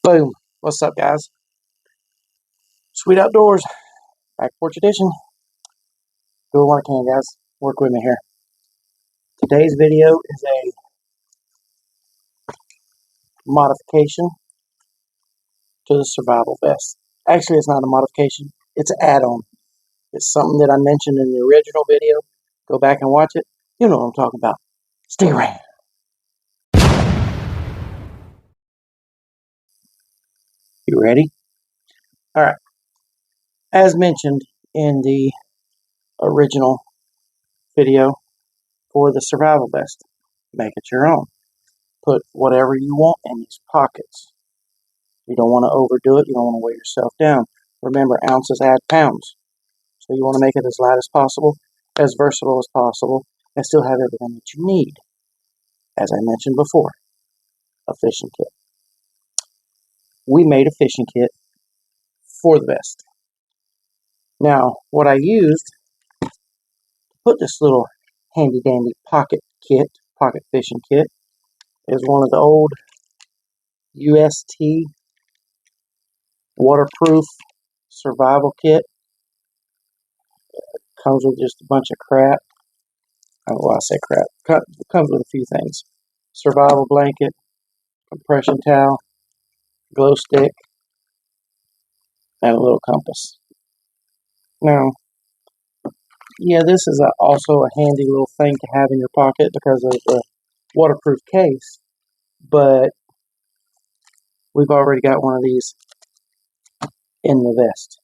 Boom. What's up, guys? Sweet Outdoors. Back porch edition. Doing what I can, guys. Work with me here. Today's video is a modification to the survival vest. Actually, it's not a modification. It's an add-on. It's something that I mentioned in the original video. Go back and watch it. You know what I'm talking about. Stick around. You ready? All right. As mentioned in the original video for the survival vest, make it your own. Put whatever you want in these pockets. You don't want to overdo it. You don't want to weigh yourself down. Remember, ounces add pounds. So you want to make it as light as possible, as versatile as possible, and still have everything that you need. As I mentioned before, a fishing kit. We made a fishing kit for the vest. Now, what I used to put this little handy dandy pocket fishing kit, is one of the old UST waterproof survival kit. Comes with just a bunch of crap. Well, I say crap. Comes with a few things. Survival blanket, compression towel, glow stick, and a little compass. Now, yeah, this is also a handy little thing to have in your pocket because of the waterproof case, but we've already got one of these in the vest.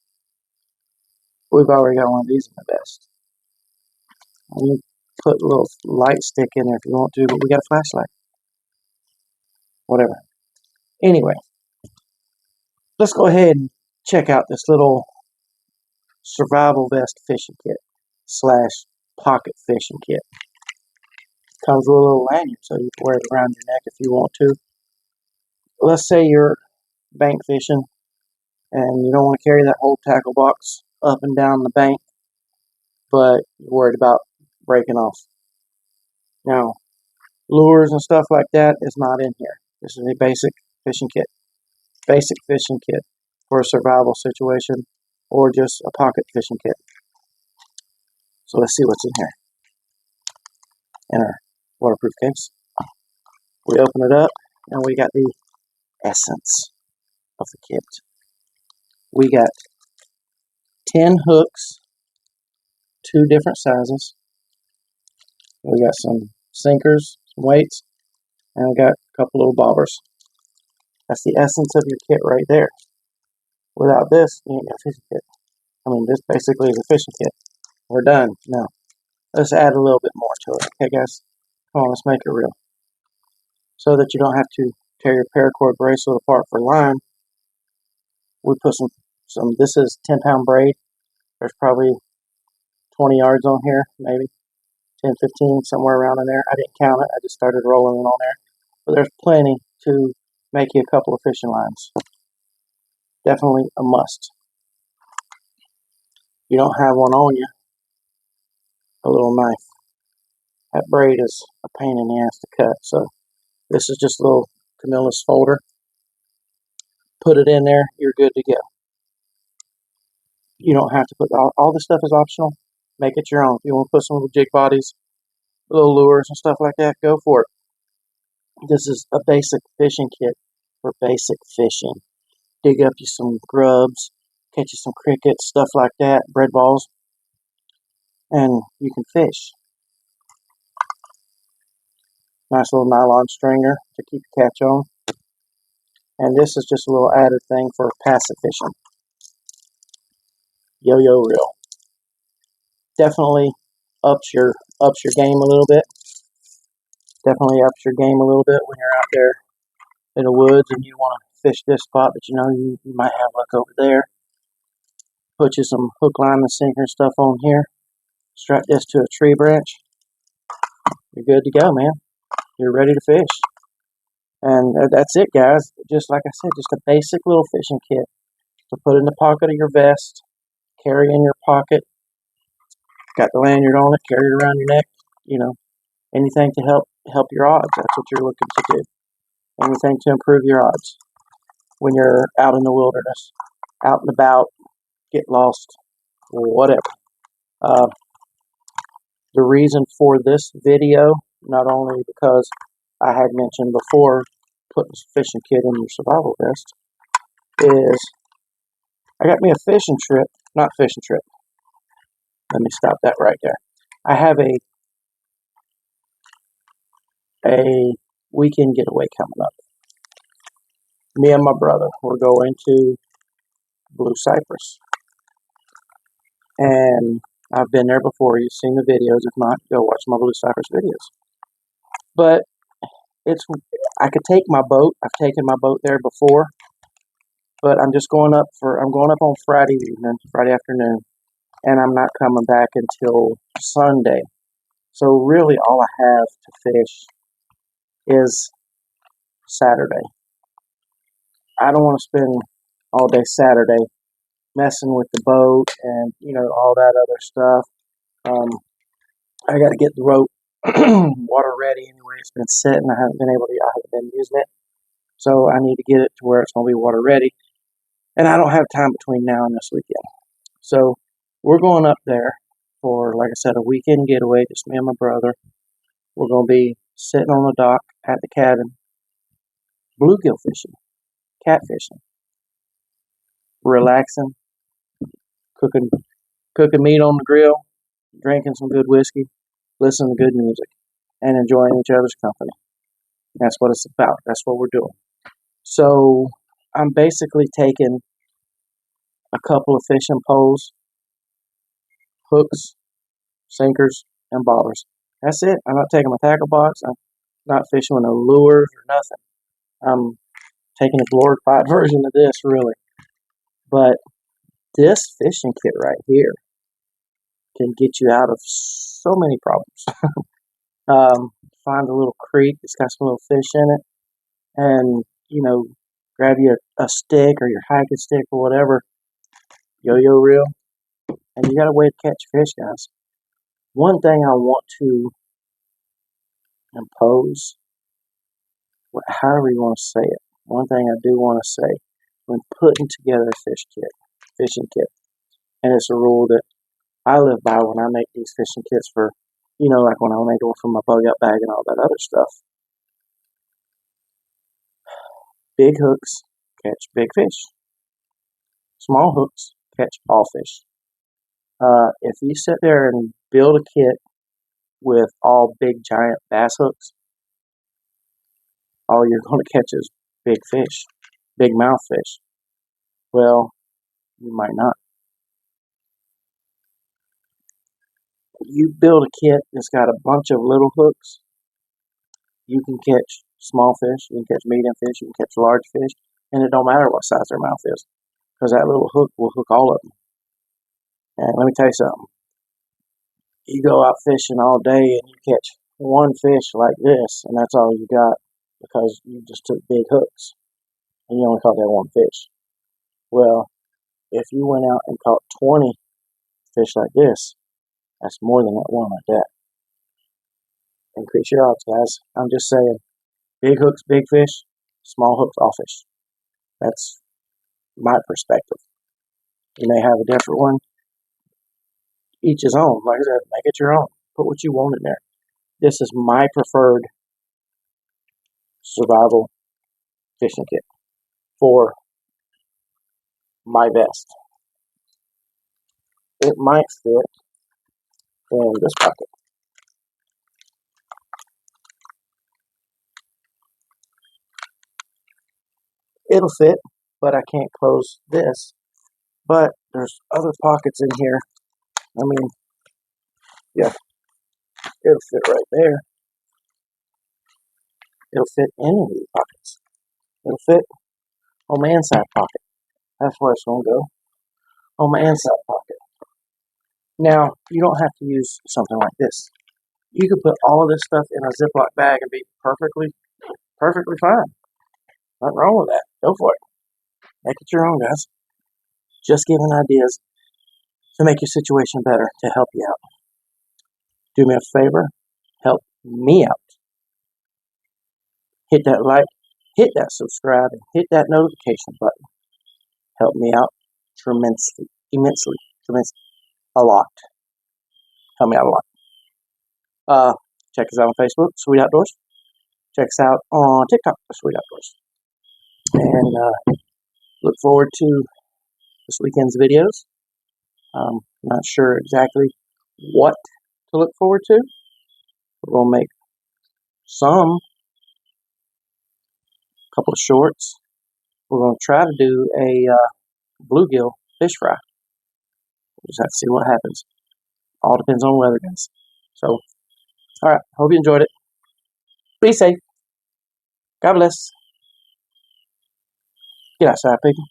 We've already got one of these in the vest. And you put a little light stick in there if you want to, but we got a flashlight. Whatever. Anyway, let's go ahead and check out this little survival vest fishing kit / pocket fishing kit. Comes with a little lanyard so you can wear it around your neck if you want to. Let's say you're bank fishing and you don't want to carry that whole tackle box up and down the bank, but you're worried about breaking off. Now, lures and stuff like that is not in here. This is a basic fishing kit. Basic fishing kit for a survival situation or just a pocket fishing kit. So let's see what's in here. In our waterproof case. We open it up and we got the essence of the kit. We got 10 hooks, 2 different sizes. We got some sinkers, some weights, and we got a couple little bobbers. That's the essence of your kit right there. Without this, you ain't got a fishing kit. I mean, this basically is a fishing kit. We're done. Now, let's add a little bit more to it. Okay, guys? Come on, let's make it real. So that you don't have to tear your paracord bracelet apart for line, we put some this is 10-pound braid. There's probably 20 yards on here, maybe 10, 15, somewhere around in there. I didn't count it. I just started rolling it on there. But there's plenty to make you a couple of fishing lines. Definitely a must. If you don't have one on you, a little knife. That braid is a pain in the ass to cut. So this is just a little Camillus folder. Put it in there. You're good to go. You don't have to put all this stuff is optional. Make it your own. If you want to put some little jig bodies, little lures and stuff like that, go for it. This is a basic fishing kit for basic fishing. Dig up you some grubs, catch you some crickets, stuff like that, bread balls, and you can fish. Nice little nylon stringer to keep your catch on. And this is just a little added thing for passive fishing. Yo-yo reel. Definitely ups your game a little bit. Definitely ups your game a little bit when you're out there in the woods and you want to fish this spot, but you know you might have luck over there. Put you some hook, line, and sinker stuff on here. Strap this to a tree branch. You're good to go, man. You're ready to fish. And that's it, guys. Just like I said, just a basic little fishing kit to put in the pocket of your vest, carry in your pocket. Got the lanyard on it, carry it around your neck. You know, anything to help your odds. That's what you're looking to do. Anything to improve your odds. when you're out in the wilderness, out and about, get lost, whatever. Uh, the reason for this video, not only because I had mentioned before putting a fishing kit in your survival vest, is I got me a fishing trip, not fishing trip. Let me stop that right there. I have a weekend getaway coming up. Me and my brother, we're going to Blue Cypress. And I've been there before. You've seen the videos. If not, go watch my Blue Cypress videos. But I could take my boat. I've taken my boat there before. But I'm going up on Friday evening, Friday afternoon. And I'm not coming back until Sunday. So really all I have to fish is Saturday. I don't want to spend all day Saturday messing with the boat and, all that other stuff. I got to get the rope water ready anyway. It's been sitting. I haven't been using it. So I need to get it to where it's going to be water ready. And I don't have time between now and this weekend. So we're going up there for, like I said, a weekend getaway, just me and my brother. We're going to be sitting on the dock at the cabin, bluegill fishing, catfishing, relaxing, cooking meat on the grill, drinking some good whiskey, listening to good music, and enjoying each other's company. That's what it's about. That's what we're doing. So I'm basically taking a couple of fishing poles, hooks, sinkers, and bobbers. That's it. I'm not taking my tackle box. I'm not fishing with no lures or nothing. I'm taking a glorified version of this, really. But this fishing kit right here can get you out of so many problems. Find a little creek that's got some little fish in it, and grab you a stick or your hiking stick or whatever, yo-yo reel, and you got a way to catch fish, guys. One thing I want to impose, however you want to say it, one thing I do want to say when putting together a fishing kit, and it's a rule that I live by when I make these fishing kits for, like when I make one for my bug out bag and all that other stuff. Big hooks catch big fish. Small hooks catch all fish. If you sit there and build a kit with all big giant bass hooks, all you're going to catch is big fish, big mouth fish. Well, you might not. You build a kit that's got a bunch of little hooks, you can catch small fish, you can catch medium fish, you can catch large fish, and it don't matter what size their mouth is, because that little hook will hook all of them. And let me tell you something. You go out fishing all day and you catch one fish like this, and that's all you got because you just took big hooks and you only caught that one fish. Well, if you went out and caught 20 fish like this, that's more than that one like that. Increase your odds, guys. I'm just saying, big hooks, big fish, small hooks, all fish. That's my perspective. You may have a different one. Each his own. Like I said, make it your own. Put what you want in there. This is my preferred survival fishing kit for my vest. It might fit in this pocket. It'll fit, but I can't close this. But there's other pockets in here. I mean, yeah, it'll fit right there. It'll fit in any of these pockets. It'll fit on my inside pocket. That's where it's going to go. On my inside pocket. Now, you don't have to use something like this. You could put all of this stuff in a Ziploc bag and be perfectly fine. Nothing wrong with that. Go for it. Make it your own, guys. Just giving ideas to make your situation better, to help you out. Do me a favor. Help me out. Hit that like, hit that subscribe and hit that notification button. Help me out tremendously, immensely, a lot. Help me out a lot. Check us out on Facebook, Sweet Outdoors. Check us out on TikTok, Sweet Outdoors. And look forward to this weekend's videos. Not sure exactly what to look forward to. We're going to make some, couple of shorts. We're going to try to do a bluegill fish fry. We'll just have to see what happens. All depends on the weather, guys. So, alright, hope you enjoyed it. Be safe. God bless. Get outside, people.